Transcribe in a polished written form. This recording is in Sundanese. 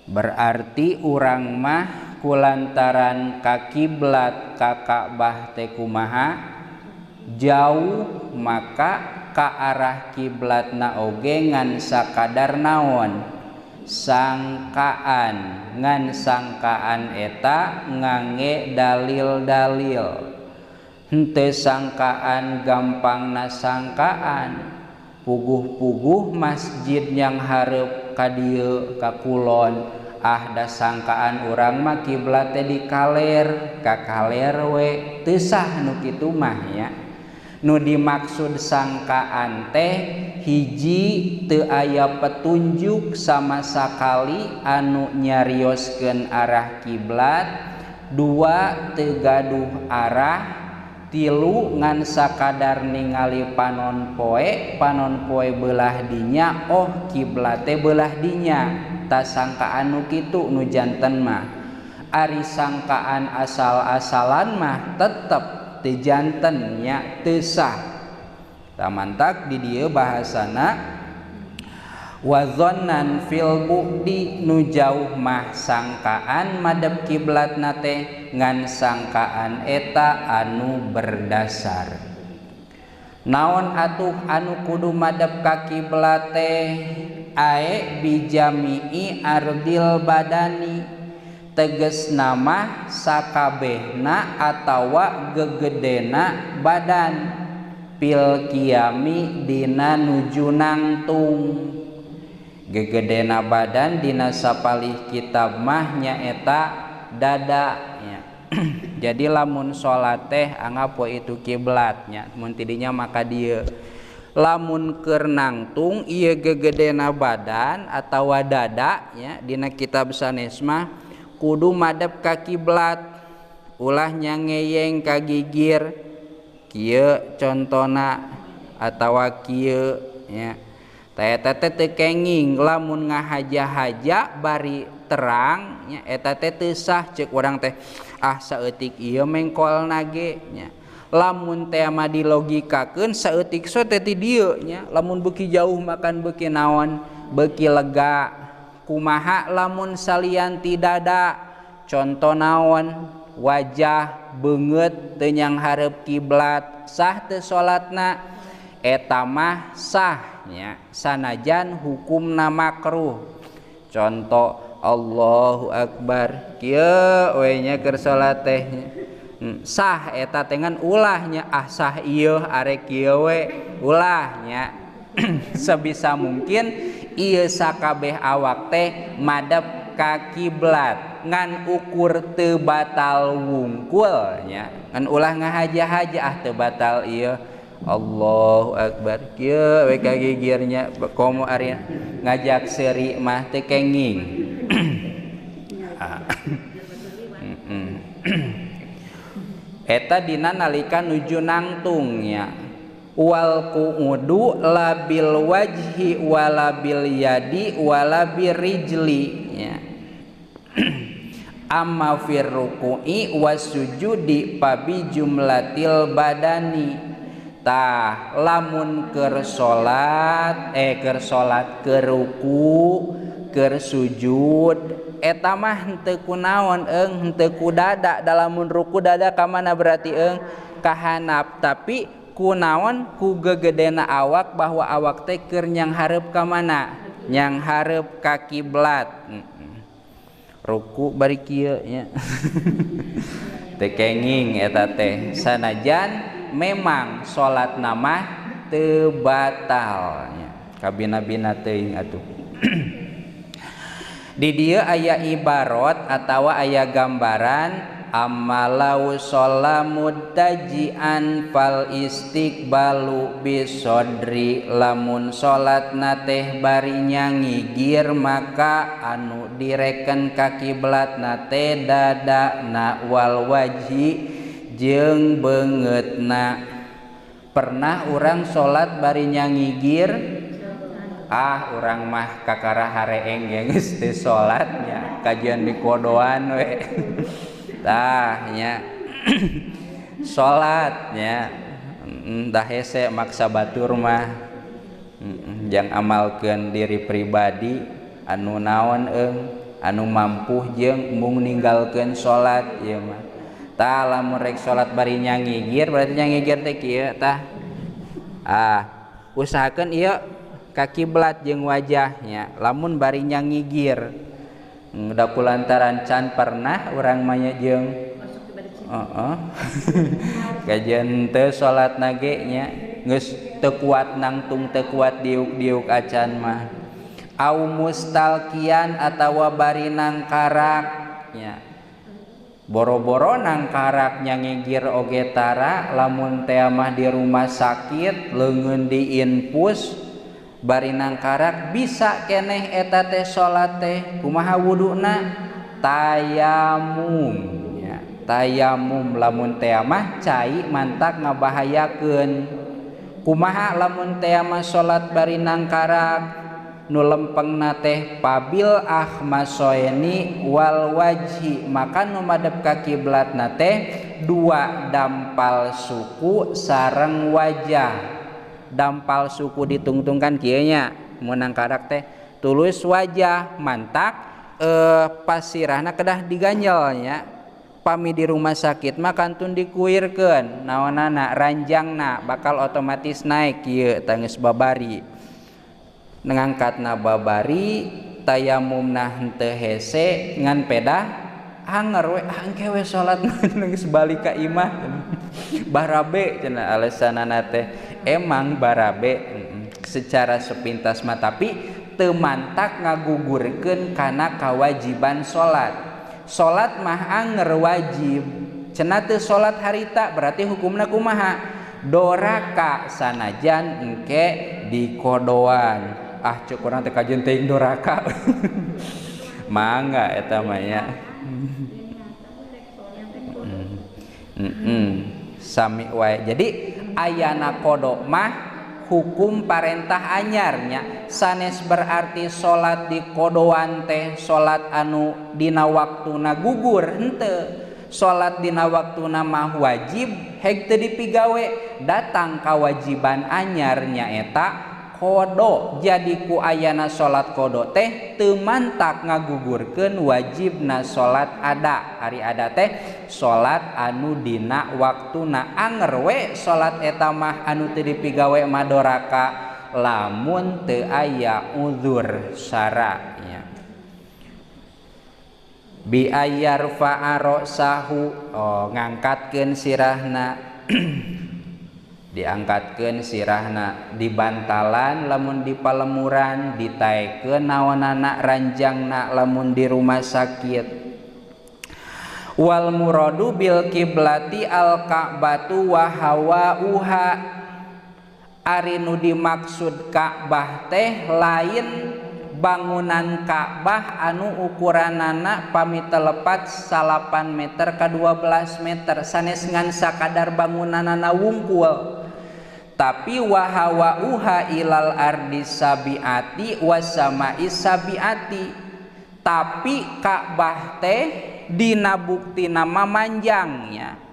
Berarti urang mah kulantaran ka kiblat ka Ka'bah teh kumaha jauh, maka ka arah kiblatna oge ngan sakadar naon sangkaan, ngan sangkaan eta ngangge dalil-dalil, henteu sangkaan gampangna sangkaan. Puguh-puguh masjid yang hareup ka dieu ka kulon, da sangkaan urang mah kiblat teh di kaler, ka kaler we teu sah nu kitu mah ya. Nu dimaksud sangkaan teh hiji teu aya petunjuk sama sakali anu nyarioskeun arah kiblat, dua teu gaduh arah, tilu ngan sakadar ningali panon poe belah dinya, oh kiblat teh belah dinya, ta sangkaan nu kitu nu janten mah. Ari sangkaan asal-asalan mah tetep teu janten nya, teu sah. Tamantak di dieu bahasana wazonnan fil bu'di, nu jauh mah sangkaan madep kiblatna teh ngan sangkaan eta anu berdasar. Naon atuh anu kudu madep ka kiblat teh? Ae bijami'i ardil badani, tegesna mah sakabehna atawa gegedena badan, pil kiami dina nuju nangtung. Gegedena badan dina sapalih kitab mah nyaeta dada ya. Jadi lamun salat teh anggap we itu kiblatnya, mun tidinya maka dieu. Lamun keur nangtung ieu gegedena badan atawa dada ya, dina kitab sanes mah kudu madep ka kiblat, ulah nyangeyeng ka gigir kieu contona atawa kieu ya. Eta teh teu kenging, lamun ngahaja-haja bari terang nya eta teh teu sah ceuk urang teh. Saeutik ieu mengkolna ge nya. Lamun teh mah dilogikakeun saeutik so teh ti dieu nya. Lamun beuki jauh makan beuki naon? Beuki lega. Kumaha lamun salian ti dada? Conto naon? Wajah beungeut teu nyang hareup kiblat, sah teu salatna? Eta mah sah nya, sanajan hukumna makruh. Contoh Allahu Akbar kieu we nya keur salat teh sah eta teh ngan ulahnya sah ieu arek kieu we ulahnya. Sebisa mungkin ieu sakabeh awak teh madep ka kiblat ngan ukur teu batal wungkul nya, ngan ulah ngahaja-haja teu batal ieu. Allahu Akbar kieu we kagigirnya komo ari ngajak seuri mah teu kenging. Eta dina nalika nuju nangtung nya. Wal qu'udu labil wajhi wala bil yadi wala birijli nya. Amma fir ruku'i wasujudi pabi jumlatil badani. Tah lamun keur salat keur ruku keur sujud eta mah henteu kunaon henteu ku dada. Lamun ruku dada ka mana berarti ka handap, tapi kunaon ku gegedena awak bahwa awak teh keur nyang hareup ka mana? Nyang hareup ka kiblat. Ruku bari kieu nya. Teu kenging eta teh, sanajan memang salat nama teu batal nya. Kabina-bina teuing atuh. Di dieu aya ibarat atawa aya gambaran amalau sholla muttajian fal istiqbalu bisodri. Lamun salatna teh bari nyangigir maka anu direken ka kiblatna teh dadana wal wajhi jeung beungeutna. Pernah urang salat bari nyangigir? Urang mah kakara hareeng geus teu salat nya, kajian di kodoan we. Tah nya salat nya dah hese maksa batur mah jang amalkeun diri pribadi anu naon anu mampu jeung mung ninggalkeun salat ieu mah. Tah lamun rek salat bari nyangigir berarti nyangigir teh kieu tah. Usahakeun ieu ka kiblat jeung wajahnya lamun bari nyangigir. Da kulantaran can pernah urang mah jeung kajian teu salatna ge nya geus teu kuat nangtung teu kuat diuk-diuk acan mah. Au mustalkian atawa bari nangkarak nya. Boro-boro nangkarak nyangigir oge tara lamun teh mah di rumah sakit leungeun di infus bari nangkarak bisa keneh eta teh salat teh kumaha wuduna tayamum. Tayamum lamun teh mah cai mantak ngabahayakeun. Kumaha lamun teh mah salat bari nangkarak nu lempengna teh pabil ahmasoeni wal wajhi, maka nu madep ka kiblatna teh dua dampal suku sareng wajah. Dampal suku ditungtungkan kieu nya mun nangkarak teh tulus wajah mantak pasirahna kedah diganjel nya. Pami di rumah sakit mah kantun dikuirkeun naonana ranjangna bakal otomatis naik kieu tangis babari ngangkatna babari tayamumna henteu hese ngan pedah hanger we angke we salat geus balik ka imah barabe cenah alesanana teh emang barabe secara sepintas mah tapi teu mantak ngagugurkeun kana kawajiban salat. Salat mah anger wajib cenah teu salat harita berarti hukumna kumaha doraka sanajan engke dikodoan cek urang teh kajeun teuing doraka mangga eta mah nya sami wae. Jadi ayana kodo mah hukum parentah anyarnya sanes berarti salat di kodoan teh salat anu dina waktuna gugur henteu. Salat dina waktuna mah wajib heg teu dipigawe datang kawajiban anyarnya eta kodo. Jadi ku ayana salat kodo teh teu mantak ngagugurkeun wajibna salat ada. Ari ada teh salat anu dina waktuna anger we salat eta mah anu teu dipigawe madoraka lamun teu aya uzur syara'nya. Bi ayyar fa'aro sahu ngangkatkeun sirahna diangkatkeun sirahna di bantalan lamun di palemuran ditaekeun naonana ranjangna lamun di rumah sakit. Wal muradu bil kiblati al ka'batu wa hawauha, ari nu dimaksud Ka'bah teh lain bangunan Ka'bah anu ukuranana pami telepat 8 meter ka 12 meter sanes ngan sakadar bangunanana wungkul. Tapi wahawauha ilal ardi sabiati wasamai sabiati, tapi Ka'bah teh dina bukti nama manjangnya